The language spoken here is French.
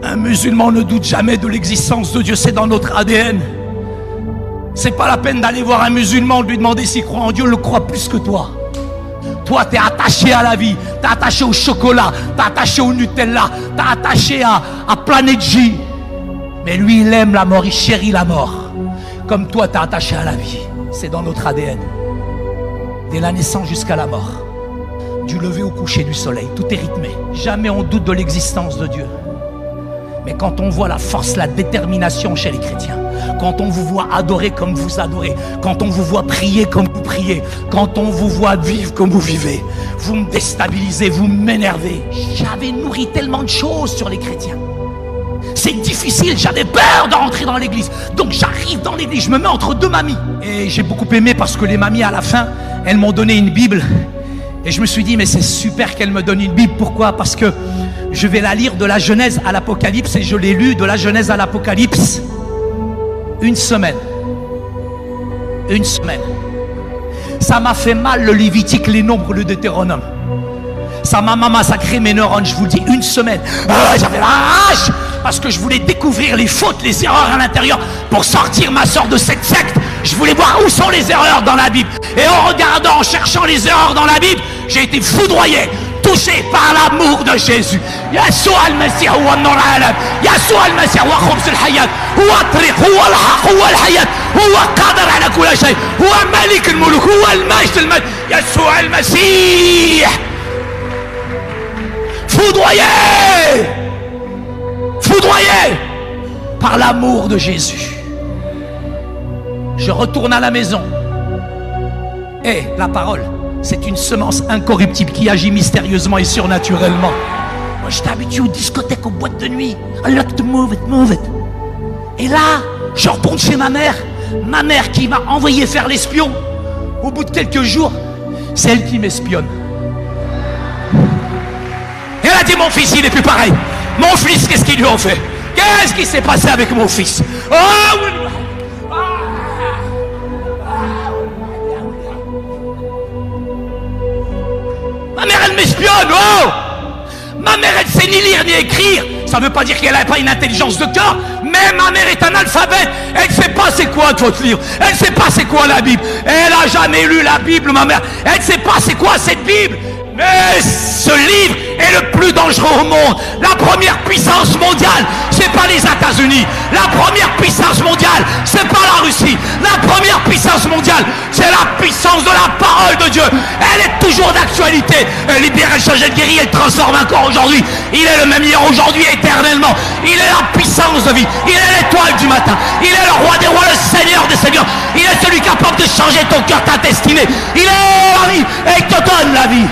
Un musulman ne doute jamais de l'existence de Dieu, c'est dans notre ADN. C'est pas la peine d'aller voir un musulman, de lui demander s'il croit en Dieu, il le croit plus que toi. Toi, t'es attaché à la vie, t'es attaché au chocolat, t'es attaché au Nutella, t'es attaché à Planet J. Mais lui, il aime la mort, il chérit la mort. Comme toi, t'es attaché à la vie. C'est dans notre ADN. Dès la naissance jusqu'à la mort. Du lever au coucher du soleil, tout est rythmé. Jamais on doute de l'existence de Dieu. Mais quand on voit la force, la détermination chez les chrétiens, quand on vous voit adorer comme vous adorez, quand on vous voit prier comme vous priez, quand on vous voit vivre comme vous vivez, vous me déstabilisez, vous m'énervez. J'avais nourri tellement de choses sur les chrétiens. C'est difficile, j'avais peur de rentrer dans l'église. Donc j'arrive dans l'église, je me mets entre deux mamies. Et j'ai beaucoup aimé parce que les mamies à la fin, elles m'ont donné une Bible. Et je me suis dit, mais c'est super qu'elles me donnent une Bible. Pourquoi? Parce que je vais la lire de la Genèse à l'Apocalypse. Et je l'ai lu de la Genèse à l'Apocalypse. Une semaine. Une semaine. Ça m'a fait mal le Lévitique, les Nombres, le Deutéronome. Ça m'a massacré mes neurones, je vous le dis, une semaine. J'avais la rage parce que je voulais découvrir les fautes, les erreurs à l'intérieur pour sortir ma soeur de cette secte. Je voulais voir où sont les erreurs dans la Bible. Et en regardant, en cherchant les erreurs dans la Bible, j'ai été foudroyé, touché par l'amour de Jésus. Yeshua al-Masih huwa an-nur al-alam. Yeshua al-Masih huwa khubz al-hayat. Huwa at-tariq, huwa al-haq, huwa al-hayat. Huwa qadir ala kulli shay. Huwa malik al-muluk, huwa al-majd al-majd. Yeshua al-Masih. Foudroyé, foudroyé par l'amour de Jésus. Je retourne à la maison. Et la parole, c'est une semence incorruptible qui agit mystérieusement et surnaturellement. Moi, j'étais habitué aux discothèques, aux boîtes de nuit. I like to move it, move it. Et là, je retourne chez ma mère qui m'a envoyé faire l'espion. Au bout de quelques jours, c'est elle qui m'espionne. Et elle a dit, mon fils, il n'est plus pareil. Mon fils, qu'est-ce qu'ils lui ont fait? Qu'est-ce qui s'est passé avec mon fils? Oh, ma mère, elle m'espionne. Oh, ma mère, elle sait ni lire ni écrire. Ça ne veut pas dire qu'elle n'a pas une intelligence de cœur. Mais ma mère est analphabète. Elle ne sait pas c'est quoi votre livre. Elle ne sait pas c'est quoi la Bible. Elle n'a jamais lu la Bible, ma mère. Elle ne sait pas c'est quoi cette Bible. Mais ce livre est le plus dangereux au monde. La première puissance mondiale, c'est pas les États-Unis. La première puissance mondiale, c'est pas la Russie. La première puissance mondiale, c'est la puissance de la parole de Dieu. Elle est toujours d'actualité. Elle libère, elle change, elle guérit, elle transforme encore aujourd'hui. Il est le même hier, aujourd'hui, éternellement. Il est la puissance de vie. Il est l'étoile du matin. Il est le roi des rois, le seigneur des seigneurs. Il est celui capable de changer ton cœur, ta destinée. Il est la vie et il te donne la vie.